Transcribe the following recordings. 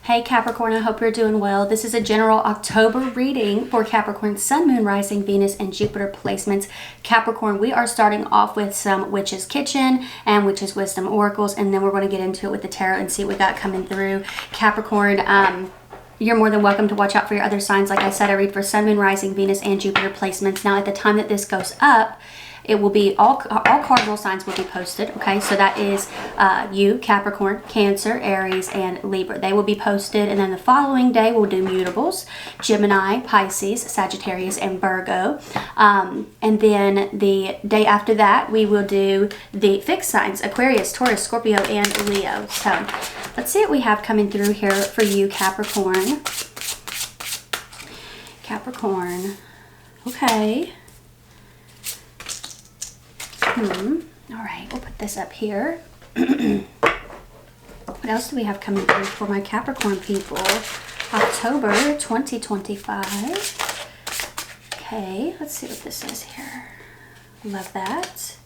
Hey Capricorn, I hope you're doing well. This is a general October reading for Capricorn Sun, Moon, Rising, Venus, and Jupiter placements. Capricorn, we are starting off with some Witch's Kitchen and Witch's Wisdom Oracles, and then we're going to get into it with the tarot and see what we got coming through. Capricorn, you're more than welcome to watch out for your other signs. Like I said, I read for Sun, Moon, Rising, Venus, and Jupiter placements. Now, at the time that this goes up, it will be all cardinal signs will be posted. Okay, so that is you, Capricorn, Cancer, Aries, and Libra. They will be posted, and then the following day we'll do mutables: Gemini, Pisces, Sagittarius, and Virgo. And then the day after that we will do the fixed signs: Aquarius, Taurus, Scorpio, and Leo. So let's see what we have coming through here for you, Capricorn. Capricorn. Okay. All right, we'll put this up here. What else do we have coming through for my Capricorn people? October 2025. Okay, let's see what this is here. Love that.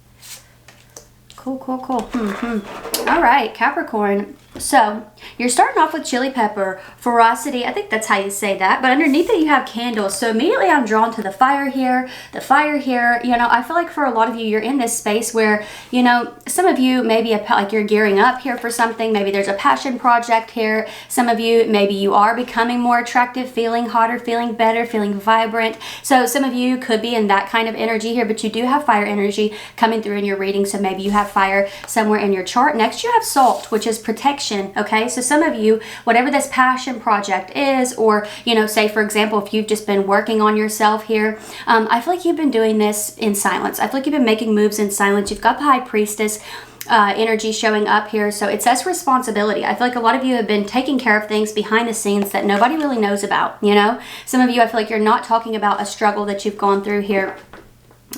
Cool. All right, Capricorn. So you're starting off with chili pepper, ferocity. I think that's how you say that. But underneath it, you have candles. So immediately I'm drawn to the fire here, You know, I feel like for a lot of you, you're in this space where, you know, some of you maybe like you're gearing up here for something. Maybe there's a passion project here. Some of you, maybe you are becoming more attractive, feeling hotter, feeling better, feeling vibrant. So some of you could be in that kind of energy here, but you do have fire energy coming through in your reading. So maybe you have fire somewhere in your chart. Next, you have salt, which is protection. Okay, so some of you, whatever this passion project is, or, you know, say for example, if you've just been working on yourself here, I feel like you've been doing this in silence. I feel like you've been making moves in silence. You've got the High Priestess energy showing up here. So it says responsibility. I feel like a lot of you have been taking care of things behind the scenes that nobody really knows about, you know? Some of you, I feel like you're not talking about a struggle that you've gone through here.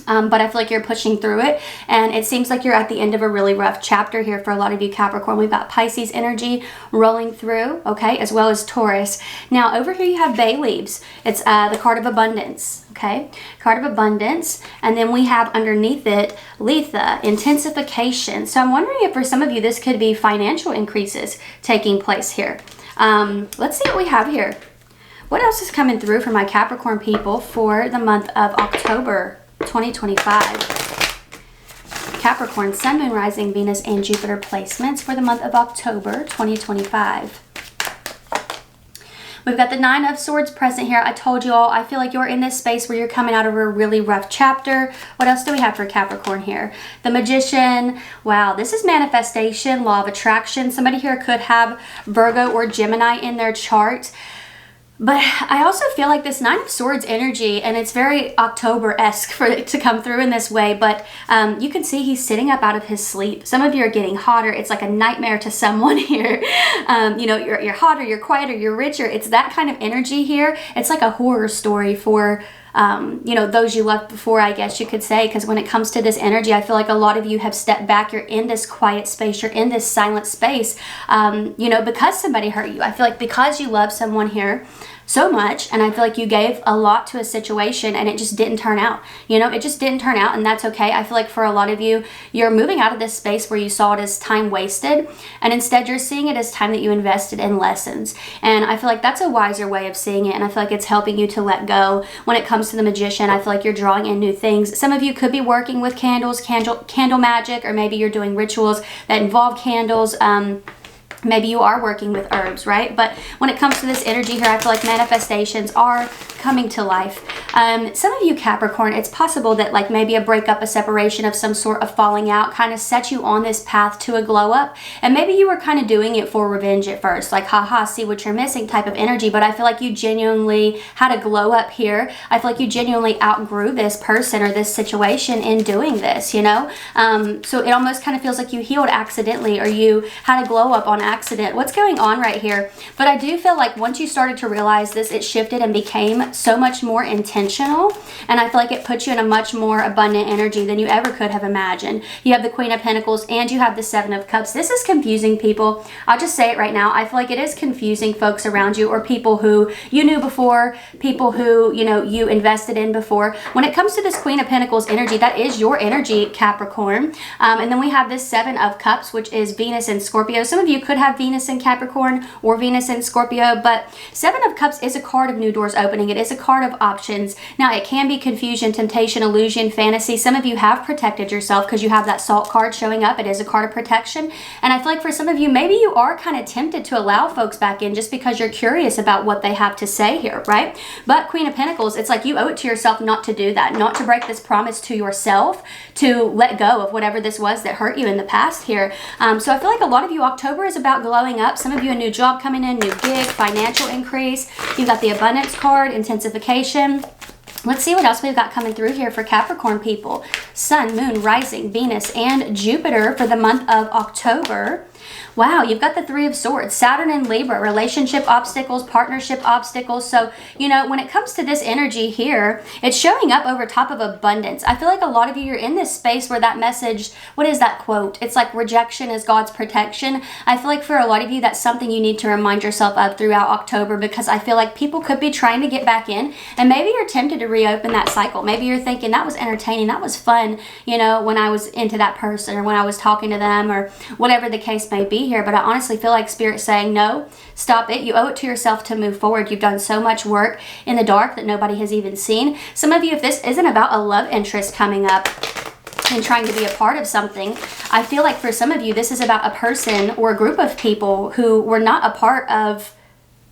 But I feel like you're pushing through it, and it seems like you're at the end of a really rough chapter here for a lot of you, Capricorn. We've got Pisces energy rolling through, okay, as well as Taurus. Now, over here you have bay leaves. It's the card of abundance, okay, card of abundance, and then we have underneath it Letha, intensification. So I'm wondering if for some of you this could be financial increases taking place here. Let's see what we have here. What else is coming through for my Capricorn people for the month of October 2025. Capricorn, Sun, Moon, Rising, Venus, and Jupiter placements for the month of October 2025. We've got the Nine of Swords present here. I told you all, I feel like you're in this space where you're coming out of a really rough chapter. What else do we have for Capricorn here? The Magician. Wow, this is manifestation, law of attraction. Somebody here could have Virgo or Gemini in their chart. But I also feel like this Nine of Swords energy, and it's very October-esque for it to come through in this way, but you can see he's sitting up out of his sleep. Some of you are getting hotter. It's like a nightmare to someone here. You know, you're hotter, you're quieter, you're richer. It's that kind of energy here. It's like a horror story for you know, those you loved before, I guess you could say, because when it comes to this energy, I feel like a lot of you have stepped back. You're in this quiet space. You're in this silent space, you know, because somebody hurt you. I feel like because you love someone here so much, and I feel like you gave a lot to a situation and it just didn't turn out. You know, it just didn't turn out, and that's okay. I feel like for a lot of you, you're moving out of this space where you saw it as time wasted, and instead you're seeing it as time that you invested in lessons. And I feel like that's a wiser way of seeing it, and I feel like it's helping you to let go. When it comes to the Magician, I feel like you're drawing in new things. Some of you could be working with candles, candle magic, or maybe you're doing rituals that involve candles. Maybe you are working with herbs, right? But when it comes to this energy here, I feel like manifestations are coming to life. Some of you, Capricorn, it's possible that like maybe a breakup, a separation of some sort of falling out kind of set you on this path to a glow up. And maybe you were kind of doing it for revenge at first, like, haha, see what you're missing type of energy. But I feel like you genuinely had a glow up here. I feel like you genuinely outgrew this person or this situation in doing this, you know? So it almost kind of feels like you healed accidentally, or you had a glow up on accident. What's going on right here? But I do feel like once you started to realize this, it shifted and became so much more intentional, and I feel like it puts you in a much more abundant energy than you ever could have imagined. You have the Queen of Pentacles and you have the Seven of Cups. This is confusing, people. I'll just say it right now. I feel like it is confusing folks around you, or people who you knew before, people who, you know, you invested in before. When it comes to this Queen of Pentacles energy, that is your energy, Capricorn. And then we have this Seven of Cups, which is Venus and Scorpio. Some of you could have have Venus in Capricorn or Venus in Scorpio, but Seven of Cups is a card of new doors opening. It is a card of options. Now, it can be confusion, temptation, illusion, fantasy. Some of you have protected yourself because you have that Salt card showing up. It is a card of protection. And I feel like for some of you, maybe you are kind of tempted to allow folks back in just because you're curious about what they have to say here, right? But Queen of Pentacles, it's like you owe it to yourself not to do that, not to break this promise to yourself, to let go of whatever this was that hurt you in the past here. So I feel like a lot of you, October is about glowing up. Some of you, a new job coming in, new gig, financial increase. You've got the abundance card, intensification. Let's see what else we've got coming through here for Capricorn people. Sun, Moon, Rising, Venus, and Jupiter for the month of October. Wow, you've got the Three of Swords, Saturn and Libra, relationship obstacles, partnership obstacles. So, you know, when it comes to this energy here, it's showing up over top of abundance. I feel like a lot of you, you're in this space where that message, what is that quote? It's like rejection is God's protection. I feel like for a lot of you, that's something you need to remind yourself of throughout October, because I feel like people could be trying to get back in, and maybe you're tempted to reopen that cycle. Maybe you're thinking that was entertaining, that was fun, you know, when I was into that person or when I was talking to them or whatever the case may be here. But I honestly feel like Spirit's saying, no, stop it. You owe it to yourself to move forward. You've done so much work in the dark that nobody has even seen. Some of you, if this isn't about a love interest coming up and trying to be a part of something, I feel like for some of you, this is about a person or a group of people who were not a part of,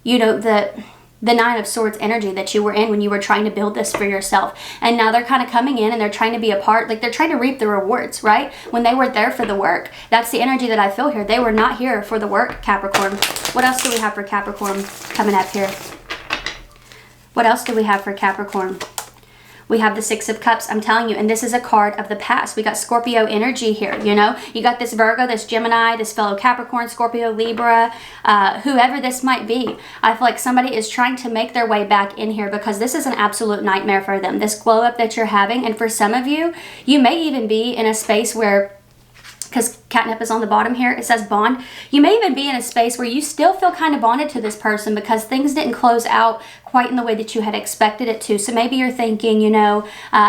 you know, the Nine of Swords energy that you were in when you were trying to build this for yourself. And now they're kind of coming in and they're trying to be a part, like they're trying to reap the rewards, right? When they weren't there for the work. That's the energy that I feel here. They were not here for the work, Capricorn. What else do we have for Capricorn coming up here? What else do we have for Capricorn? We have the Six of Cups, I'm telling you, and this is a card of the past. We got Scorpio energy here, you know. You got this Virgo, this Gemini, this fellow Capricorn, Scorpio, Libra, whoever this might be. I feel like somebody is trying to make their way back in here because this is an absolute nightmare for them, this glow up that you're having. And for some of you, you may even be in a space where, because catnip is on the bottom here, it says bond. You may even be in a space where you still feel kind of bonded to this person because things didn't close out quite in the way that you had expected it to. So maybe you're thinking, you know,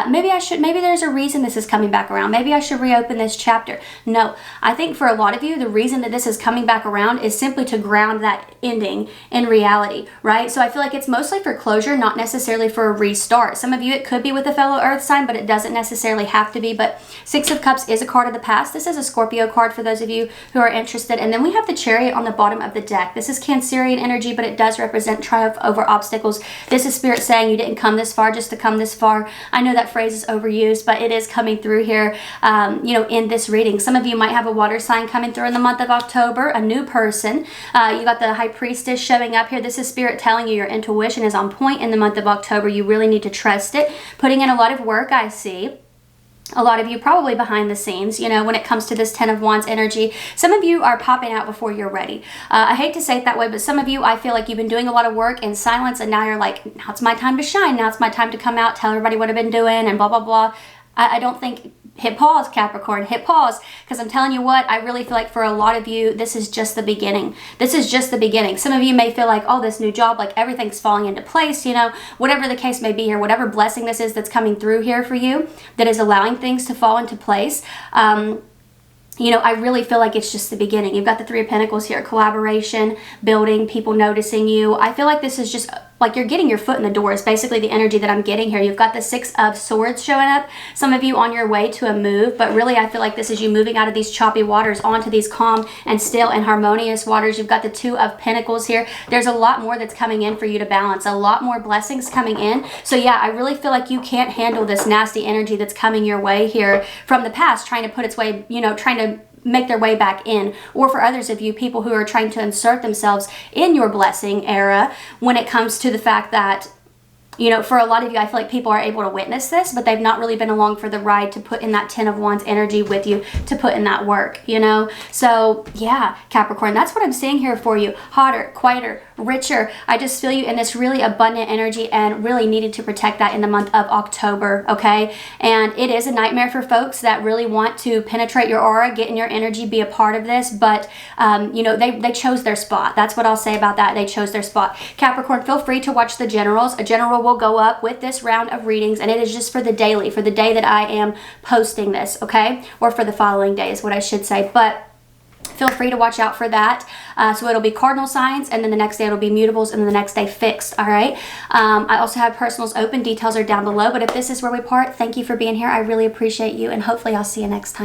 maybe there's a reason this is coming back around. Maybe I should reopen this chapter. No, I think for a lot of you, the reason that this is coming back around is simply to ground that ending in reality, right? So I feel like it's mostly for closure, not necessarily for a restart. Some of you, it could be with a fellow earth sign, but it doesn't necessarily have to be. But Six of Cups is a card of the past. This is a Scorpio card for those of you who are interested. And then we have the Chariot on the bottom of the deck. This is Cancerian energy, but it does represent triumph over obstacles. This is Spirit saying you didn't come this far just to come this far. I know that phrase is overused, but it is coming through here, you know, in this reading. Some of you might have a water sign coming through in the month of October, a new person. You got the High Priestess showing up here. This is Spirit telling you your intuition is on point in the month of October. You really need to trust it. Putting in a lot of work, I see. A lot of you probably behind the scenes, you know, when it comes to this Ten of Wands energy. Some of you are popping out before you're ready. I hate to say it that way, but some of you, I feel like you've been doing a lot of work in silence, and now you're like, now it's my time to shine. Now it's my time to come out, tell everybody what I've been doing, and blah, blah, blah. I don't think, hit pause, Capricorn, hit pause, because I'm telling you what, I really feel like for a lot of you, this is just the beginning. This is just the beginning. Some of you may feel like, oh, this new job, like everything's falling into place, you know, whatever the case may be here, whatever blessing this is that's coming through here for you, that is allowing things to fall into place. You know, I really feel like it's just the beginning. You've got the Three of Pentacles here, collaboration, building, people noticing you. I feel like this is just like you're getting your foot in the door is basically the energy that I'm getting here. You've got the Six of Swords showing up. Some of you on your way to a move, but really I feel like this is you moving out of these choppy waters onto these calm and still and harmonious waters. You've got the Two of Pentacles here. There's a lot more that's coming in for you to balance, a lot more blessings coming in. So yeah, I really feel like you can't handle this nasty energy that's coming your way here from the past, trying to put its way, you know, trying to make their way back in, or for others of you, people who are trying to insert themselves in your blessing era when it comes to the fact that, you know, for a lot of you, I feel like people are able to witness this, but they've not really been along for the ride to put in that Ten of Wands energy with you, to put in that work, you know? So yeah, Capricorn, that's what I'm seeing here for you. Hotter, quieter, richer. I just feel you in this really abundant energy and really needed to protect that in the month of October, okay? And it is a nightmare for folks that really want to penetrate your aura, get in your energy, be a part of this, but you know, they chose their spot. That's what I'll say about that. They chose their spot. Capricorn, feel free to watch the generals. A general will go up with this round of readings, and it is just for the daily, for the day that I am posting this, okay? Or for the following day is what I should say. But feel free to watch out for that. So it'll be cardinal signs, and then the next day it'll be mutables, and then the next day fixed. All right. I also have personals open. Details are down below. But if this is where we part, thank you for being here. I really appreciate you, and hopefully I'll see you next time.